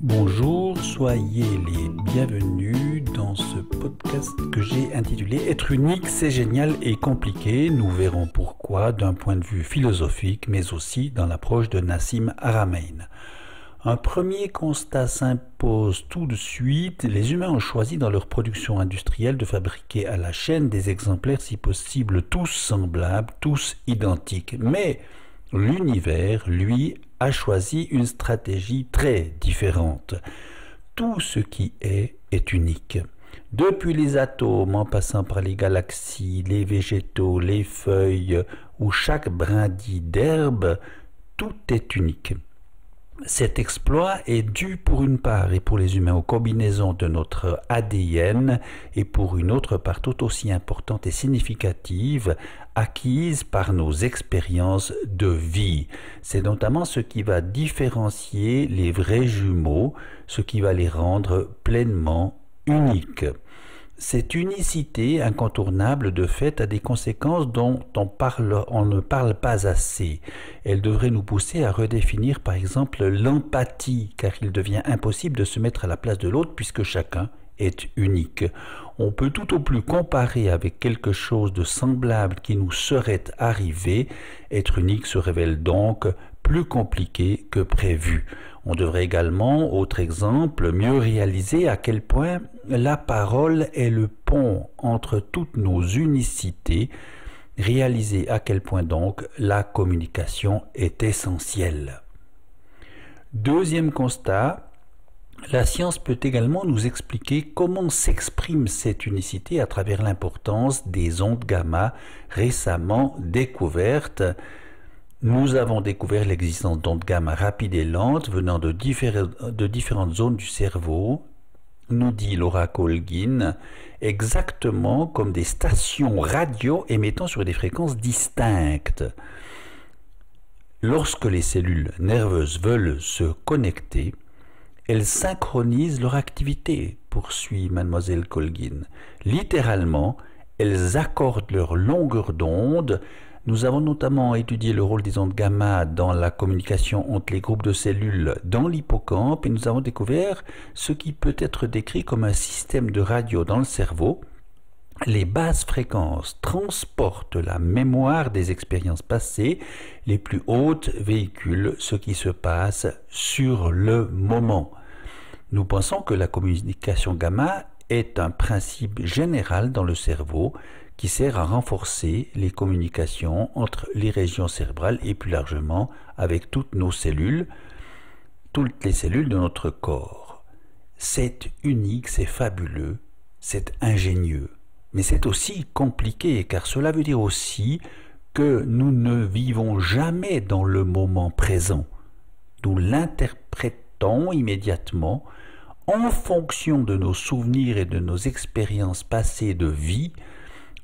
Bonjour, soyez les bienvenus dans ce podcast que j'ai intitulé « Être unique, c'est génial et compliqué ». Nous verrons pourquoi d'un point de vue philosophique, mais aussi dans l'approche de Nassim Haramein. Un premier constat s'impose tout de suite. Les humains ont choisi dans leur production industrielle de fabriquer à la chaîne des exemplaires si possible tous semblables, tous identiques. Mais l'univers, lui, a choisi une stratégie très différente. Tout ce qui est unique. Depuis les atomes, en passant par les galaxies, les végétaux, les feuilles ou chaque brindille d'herbe, tout est unique. Cet exploit est dû pour une part et pour les humains aux combinaisons de notre ADN et pour une autre part tout aussi importante et significative acquise par nos expériences de vie. C'est notamment ce qui va différencier les vrais jumeaux, ce qui va les rendre pleinement uniques. Cette unicité incontournable de fait a des conséquences dont on ne parle pas assez. Elle devrait nous pousser à redéfinir par exemple l'empathie, car il devient impossible de se mettre à la place de l'autre puisque chacun est unique. On peut tout au plus comparer avec quelque chose de semblable qui nous serait arrivé. Être unique se révèle donc plus compliqué que prévu. On devrait également, autre exemple, mieux réaliser à quel point la parole est le pont entre toutes nos unicités, réaliser à quel point donc la communication est essentielle. Deuxième constat, la science peut également nous expliquer comment s'exprime cette unicité à travers l'importance des ondes gamma récemment découvertes. Nous avons découvert l'existence d'ondes gamma rapides et lentes venant de différentes zones du cerveau, nous dit Laura Colgin, exactement comme des stations radio émettant sur des fréquences distinctes. Lorsque les cellules nerveuses veulent se connecter, elles synchronisent leur activité, poursuit mademoiselle Colgin. Littéralement, elles accordent leur longueur d'onde. Nous avons notamment étudié le rôle des ondes gamma dans la communication entre les groupes de cellules dans l'hippocampe et nous avons découvert ce qui peut être décrit comme un système de radio dans le cerveau. Les basses fréquences transportent la mémoire des expériences passées, les plus hautes véhiculent ce qui se passe sur le moment. Nous pensons que la communication gamma est un principe général dans le cerveau qui sert à renforcer les communications entre les régions cérébrales et plus largement avec toutes les cellules de notre corps. C'est unique, c'est fabuleux, c'est ingénieux, mais c'est aussi compliqué car cela veut dire aussi que nous ne vivons jamais dans le moment présent. Nous l'interprétons immédiatement en fonction de nos souvenirs et de nos expériences passées de vie.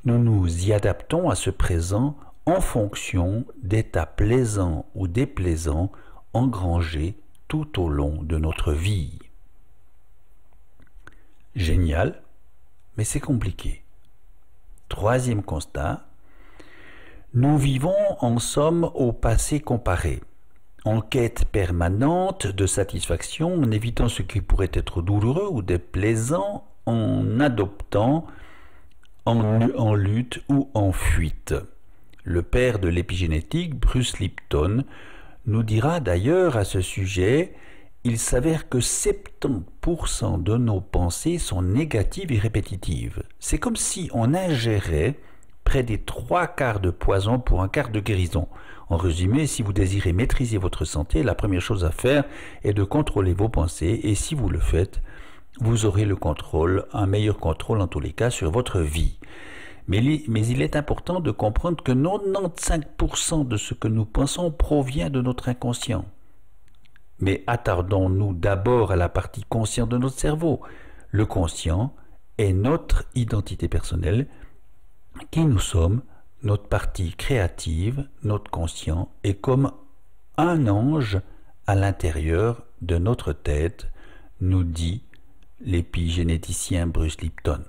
Nous nous y adaptons à ce présent en fonction d'états plaisants ou déplaisants engrangés tout au long de notre vie. Génial, mais c'est compliqué. Troisième constat, nous vivons en somme au passé comparé, en quête permanente de satisfaction, en évitant ce qui pourrait être douloureux ou déplaisant, en adoptant en lutte ou en fuite. Le père de l'épigénétique, Bruce Lipton, nous dira d'ailleurs à ce sujet, il s'avère que 70% de nos pensées sont négatives et répétitives. C'est comme si on ingérait près des 3/4 de poison pour 1/4 de guérison. En résumé, si vous désirez maîtriser votre santé, la première chose à faire est de contrôler vos pensées et si vous le faites, vous aurez le contrôle, un meilleur contrôle en tous les cas sur votre vie. Mais il est important de comprendre que 95% de ce que nous pensons provient de notre inconscient. Mais attardons-nous d'abord à la partie consciente de notre cerveau. Le conscient est notre identité personnelle, qui nous sommes, notre partie créative, notre conscient, est comme un ange à l'intérieur de notre tête, nous dit l'épigénéticien Bruce Lipton.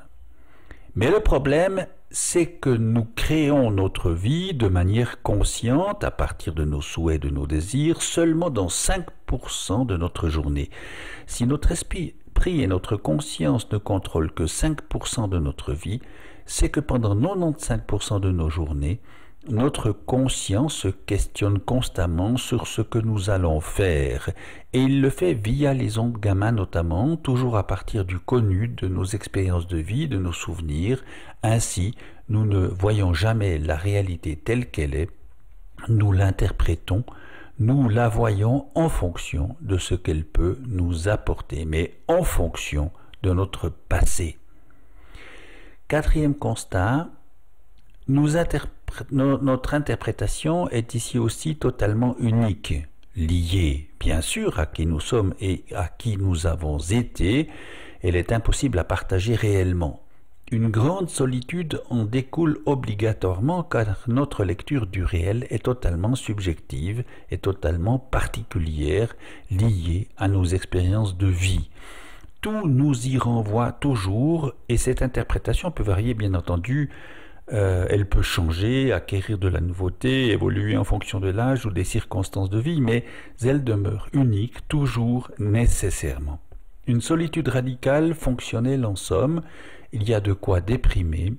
Mais le problème, c'est que nous créons notre vie de manière consciente à partir de nos souhaits, de nos désirs, seulement dans 5% de notre journée. Si notre esprit et notre conscience ne contrôlent que 5% de notre vie, c'est que pendant 95% de nos journées, notre conscience se questionne constamment sur ce que nous allons faire, et il le fait via les ondes gamma notamment, toujours à partir du connu, de nos expériences de vie, de nos souvenirs. Ainsi, nous ne voyons jamais la réalité telle qu'elle est, nous l'interprétons, nous la voyons en fonction de ce qu'elle peut nous apporter, mais en fonction de notre passé. Quatrième constat, notre interprétation est ici aussi totalement unique, liée bien sûr à qui nous sommes et à qui nous avons été. Elle est impossible à partager réellement. Une grande solitude en découle obligatoirement car notre lecture du réel est totalement subjective et totalement particulière, liée à nos expériences de vie. Tout nous y renvoie toujours et cette interprétation peut varier bien entendu. Elle peut changer, acquérir de la nouveauté, évoluer en fonction de l'âge ou des circonstances de vie, mais elle demeure unique, toujours, nécessairement. Une solitude radicale, fonctionnelle en somme, il y a de quoi déprimer,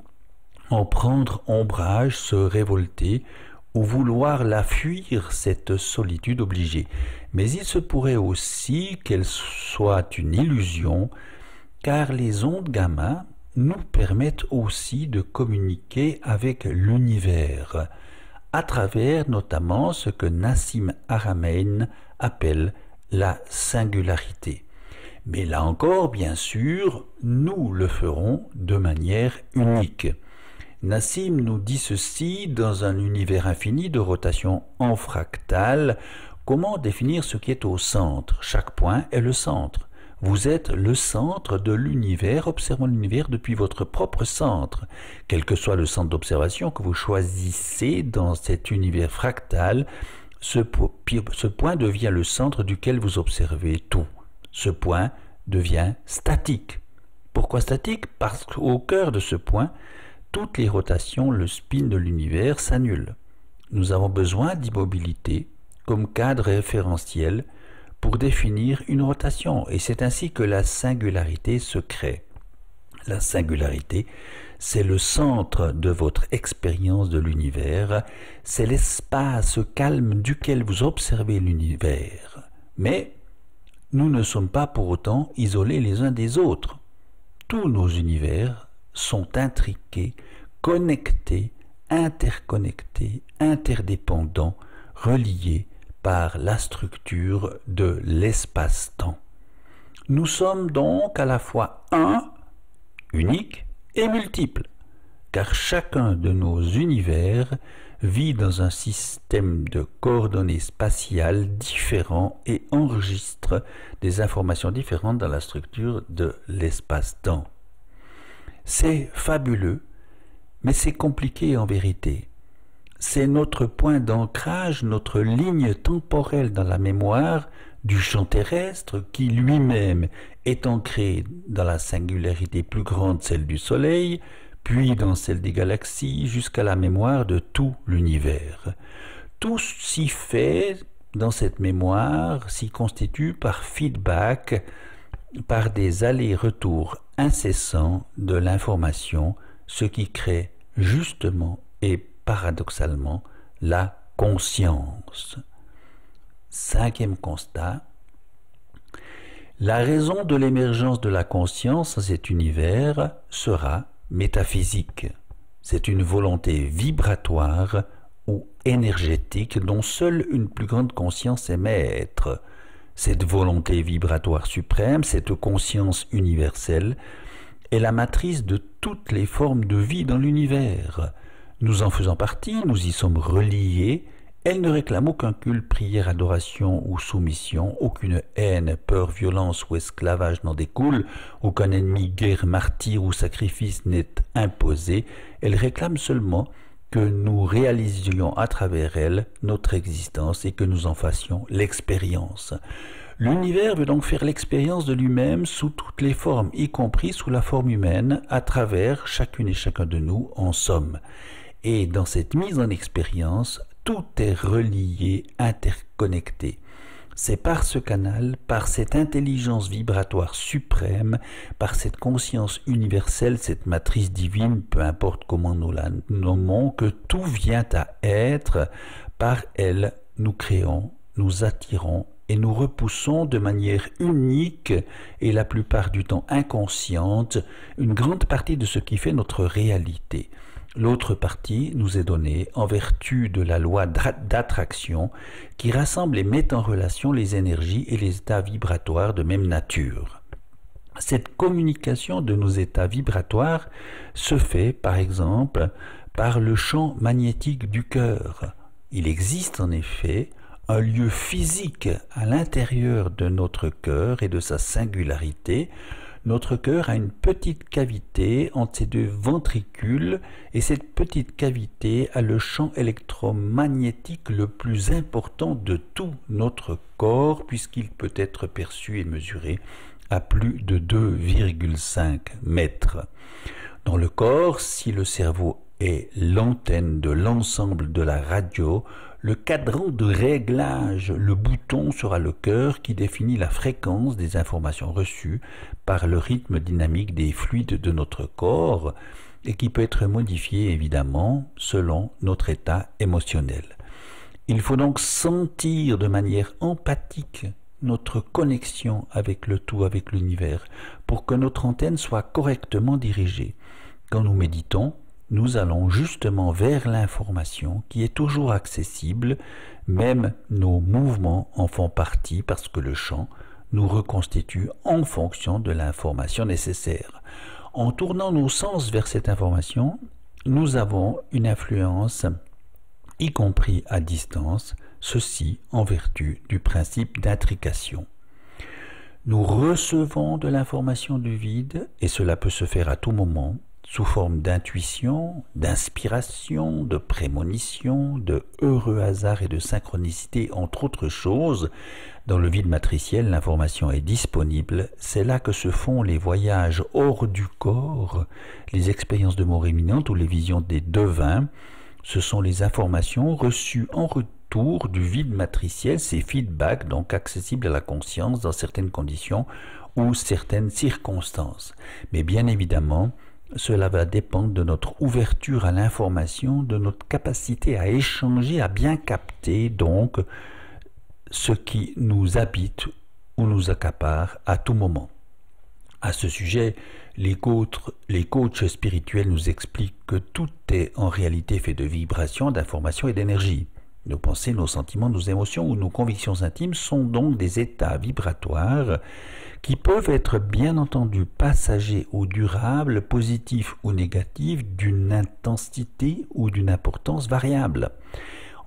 en prendre ombrage, se révolter, ou vouloir la fuir, cette solitude obligée. Mais il se pourrait aussi qu'elle soit une illusion, car les ondes gamma nous permettent aussi de communiquer avec l'univers, à travers notamment ce que Nassim Haramein appelle la singularité. Mais là encore, bien sûr, nous le ferons de manière unique. Nassim nous dit ceci: dans un univers infini de rotation en fractale, comment définir ce qui est au centre? Chaque point est le centre. Vous êtes le centre de l'univers, observant l'univers depuis votre propre centre. Quel que soit le centre d'observation que vous choisissez dans cet univers fractal, ce point devient le centre duquel vous observez tout. Ce point devient statique. Pourquoi statique? Parce qu'au cœur de ce point, toutes les rotations, le spin de l'univers s'annulent. Nous avons besoin d'immobilité comme cadre référentiel pour définir une rotation, et c'est ainsi que la singularité se crée. La singularité, c'est le centre de votre expérience de l'univers, c'est l'espace calme duquel vous observez l'univers. Mais nous ne sommes pas pour autant isolés les uns des autres. Tous nos univers sont intriqués, connectés, interconnectés, interdépendants, reliés par la structure de l'espace-temps. Nous sommes donc à la fois un, unique et multiple, car chacun de nos univers vit dans un système de coordonnées spatiales différents et enregistre des informations différentes dans la structure de l'espace-temps. C'est fabuleux, mais c'est compliqué en vérité. C'est notre point d'ancrage, notre ligne temporelle dans la mémoire du champ terrestre qui lui-même est ancré dans la singularité plus grande, celle du Soleil, puis dans celle des galaxies, jusqu'à la mémoire de tout l'univers. Tout s'y fait dans cette mémoire, s'y constitue par feedback, par des allers-retours incessants de l'information, ce qui crée justement et paradoxalement la conscience. Cinquième constat, la raison de l'émergence de la conscience dans cet univers sera métaphysique. C'est une volonté vibratoire ou énergétique dont seule une plus grande conscience est maître. Cette volonté vibratoire suprême, cette conscience universelle, est la matrice de toutes les formes de vie dans l'univers. Nous en faisons partie, nous y sommes reliés. Elle ne réclame aucun culte, prière, adoration ou soumission, aucune haine, peur, violence ou esclavage n'en découle, aucun ennemi, guerre, martyr ou sacrifice n'est imposé. Elle réclame seulement que nous réalisions à travers elle notre existence et que nous en fassions l'expérience. L'univers veut donc faire l'expérience de lui-même sous toutes les formes, y compris sous la forme humaine, à travers chacune et chacun de nous en somme. Et dans cette mise en expérience, tout est relié, interconnecté. C'est par ce canal, par cette intelligence vibratoire suprême, par cette conscience universelle, cette matrice divine, peu importe comment nous la nommons, que tout vient à être. Par elle, nous créons, nous attirons et nous repoussons de manière unique et la plupart du temps inconsciente une grande partie de ce qui fait notre réalité. L'autre partie nous est donnée en vertu de la loi d'attraction qui rassemble et met en relation les énergies et les états vibratoires de même nature. Cette communication de nos états vibratoires se fait, par exemple, par le champ magnétique du cœur. Il existe en effet un lieu physique à l'intérieur de notre cœur et de sa singularité. Notre cœur a une petite cavité entre ses deux ventricules et cette petite cavité a le champ électromagnétique le plus important de tout notre corps puisqu'il peut être perçu et mesuré à plus de 2,5 mètres. Dans le corps, si le cerveau est l'antenne de l'ensemble de la radio, le cadran de réglage, le bouton sera le cœur qui définit la fréquence des informations reçues par le rythme dynamique des fluides de notre corps et qui peut être modifié évidemment selon notre état émotionnel. Il faut donc sentir de manière empathique notre connexion avec le tout, avec l'univers, pour que notre antenne soit correctement dirigée. Quand nous méditons, nous allons justement vers l'information qui est toujours accessible, même nos mouvements en font partie parce que le champ nous reconstitue en fonction de l'information nécessaire. En tournant nos sens vers cette information, nous avons une influence, y compris à distance, ceci en vertu du principe d'intrication. Nous recevons de l'information du vide et cela peut se faire à tout moment, sous forme d'intuition, d'inspiration, de prémonition, de heureux hasard et de synchronicité, entre autres choses. Dans le vide matriciel, l'information est disponible. C'est là que se font les voyages hors du corps, les expériences de mort imminente ou les visions des devins. Ce sont les informations reçues en retour du vide matriciel, ces feedbacks donc accessibles à la conscience dans certaines conditions ou certaines circonstances. Mais bien évidemment, cela va dépendre de notre ouverture à l'information, de notre capacité à échanger, à bien capter donc ce qui nous habite ou nous accapare à tout moment. À ce sujet, les coachs spirituels nous expliquent que tout est en réalité fait de vibrations, d'informations et d'énergie. Nos pensées, nos sentiments, nos émotions ou nos convictions intimes sont donc des états vibratoires qui peuvent être bien entendu passagers ou durables, positifs ou négatifs, d'une intensité ou d'une importance variable.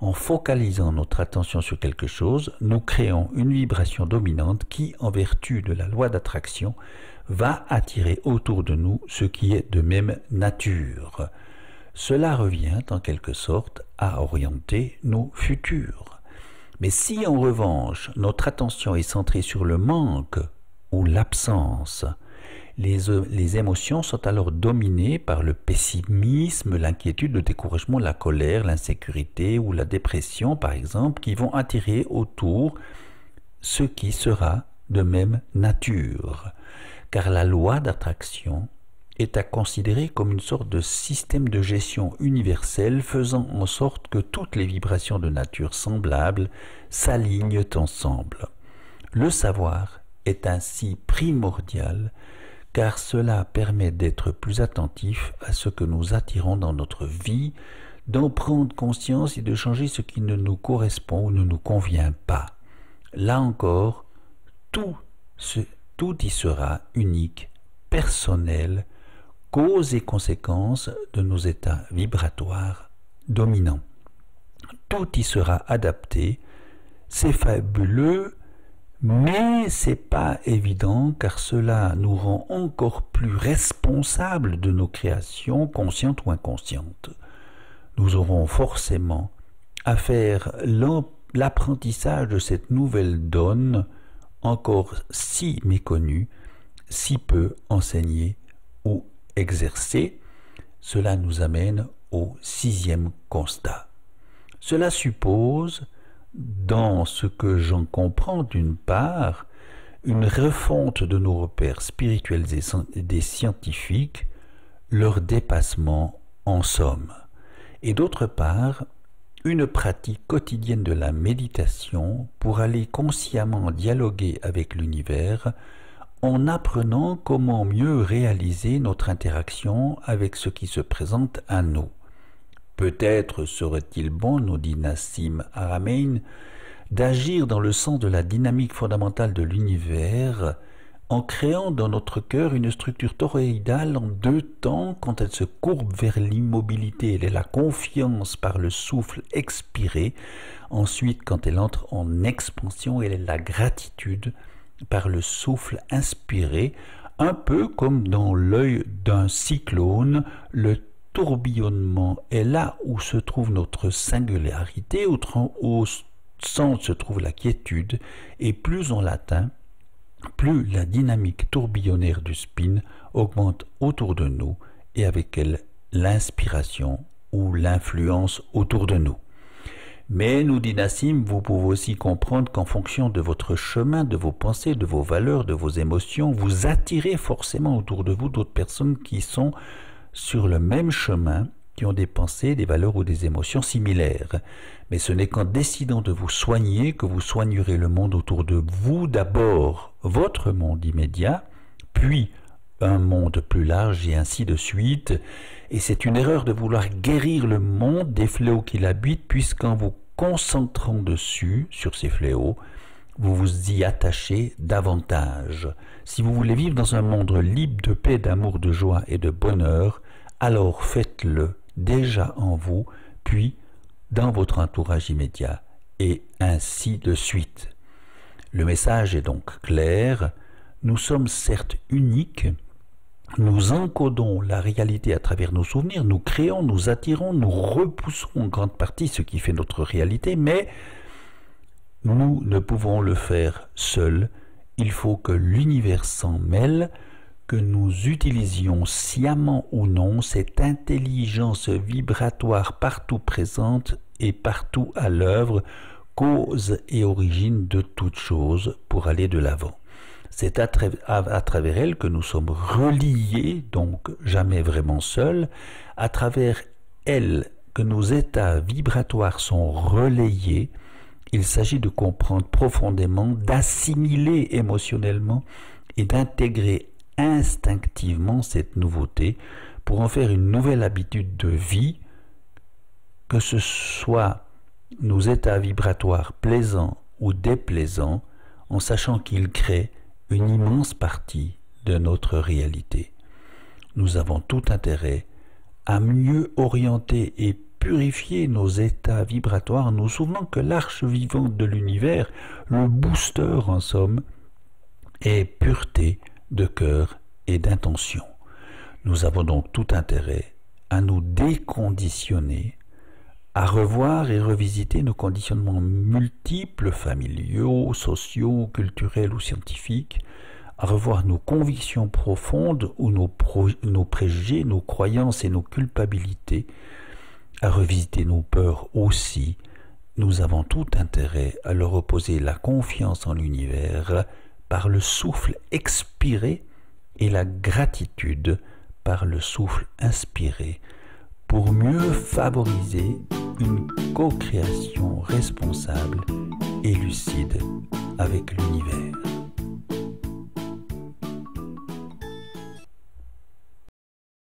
En focalisant notre attention sur quelque chose, nous créons une vibration dominante qui, en vertu de la loi d'attraction, va attirer autour de nous ce qui est de même nature. Cela revient en quelque sorte à orienter nos futurs. Mais si en revanche notre attention est centrée sur le manque ou l'absence, les émotions sont alors dominées par le pessimisme, l'inquiétude, le découragement, la colère, l'insécurité ou la dépression par exemple, qui vont attirer autour ce qui sera de même nature. Car la loi d'attraction est à considérer comme une sorte de système de gestion universel faisant en sorte que toutes les vibrations de nature semblables s'alignent ensemble. Le savoir est ainsi primordial car cela permet d'être plus attentif à ce que nous attirons dans notre vie, d'en prendre conscience et de changer ce qui ne nous correspond ou ne nous convient pas. Là encore, tout y sera unique, personnel, cause et conséquence de nos états vibratoires dominants. Tout y sera adapté, c'est fabuleux, mais c'est pas évident car cela nous rend encore plus responsables de nos créations, conscientes ou inconscientes. Nous aurons forcément à faire l'apprentissage de cette nouvelle donne encore si méconnu, si peu enseigné ou exercé. Cela nous amène au 6e constat. Cela suppose, dans ce que j'en comprends d'une part, une refonte de nos repères spirituels et des scientifiques, leur dépassement en somme, et d'autre part, une pratique quotidienne de la méditation pour aller consciemment dialoguer avec l'univers en apprenant comment mieux réaliser notre interaction avec ce qui se présente à nous. Peut-être serait-il bon, nous dit Nassim Haramein, d'agir dans le sens de la dynamique fondamentale de l'univers en créant dans notre cœur une structure toroïdale en 2 temps quand elle se courbe vers l'immobilité, elle est la confiance par le souffle expiré, ensuite quand elle entre en expansion, elle est la gratitude par le souffle inspiré, un peu comme dans l'œil d'un cyclone, le tourbillonnement est là où se trouve notre singularité, au centre se trouve la quiétude, et plus on l'atteint, plus la dynamique tourbillonnaire du spin augmente autour de nous et avec elle l'inspiration ou l'influence autour de nous. Mais, nous dit Nassim, vous pouvez aussi comprendre qu'en fonction de votre chemin, de vos pensées, de vos valeurs, de vos émotions, vous attirez forcément autour de vous d'autres personnes qui sont sur le même chemin, qui ont des pensées, des valeurs ou des émotions similaires. Mais ce n'est qu'en décidant de vous soigner que vous soignerez le monde autour de vous, d'abord votre monde immédiat, puis un monde plus large et ainsi de suite. Et c'est une erreur de vouloir guérir le monde des fléaux qui l'habitent, puisqu'en vous concentrant dessus, sur ces fléaux, vous vous y attachez davantage. Si vous voulez vivre dans un monde libre de paix, d'amour, de joie et de bonheur, alors faites-le déjà en vous, puis dans votre entourage immédiat, et ainsi de suite. Le message est donc clair, nous sommes certes uniques, nous encodons la réalité à travers nos souvenirs, nous créons, nous attirons, nous repoussons en grande partie ce qui fait notre réalité, mais nous ne pouvons le faire seuls, il faut que l'univers s'en mêle, que nous utilisions sciemment ou non cette intelligence vibratoire partout présente et partout à l'œuvre, cause et origine de toute chose pour aller de l'avant. C'est à travers elle que nous sommes reliés, donc jamais vraiment seuls, à travers elle que nos états vibratoires sont relayés. Il s'agit de comprendre profondément, d'assimiler émotionnellement et d'intégrer instinctivement cette nouveauté pour en faire une nouvelle habitude de vie, que ce soit nos états vibratoires plaisants ou déplaisants, en sachant qu'ils créent une immense partie de notre réalité. Nous avons tout intérêt à mieux orienter et purifier nos états vibratoires en nous souvenant que l'arche vivante de l'univers, le booster en somme, est pureté de cœur et d'intention. Nous avons donc tout intérêt à nous déconditionner, à revoir et revisiter nos conditionnements multiples, familiaux, sociaux, culturels ou scientifiques, à revoir nos convictions profondes ou nos préjugés, nos croyances et nos culpabilités, à revisiter nos peurs aussi. Nous avons tout intérêt à leur opposer la confiance en l'univers par le souffle expiré et la gratitude par le souffle inspiré pour mieux favoriser une co-création responsable et lucide avec l'univers.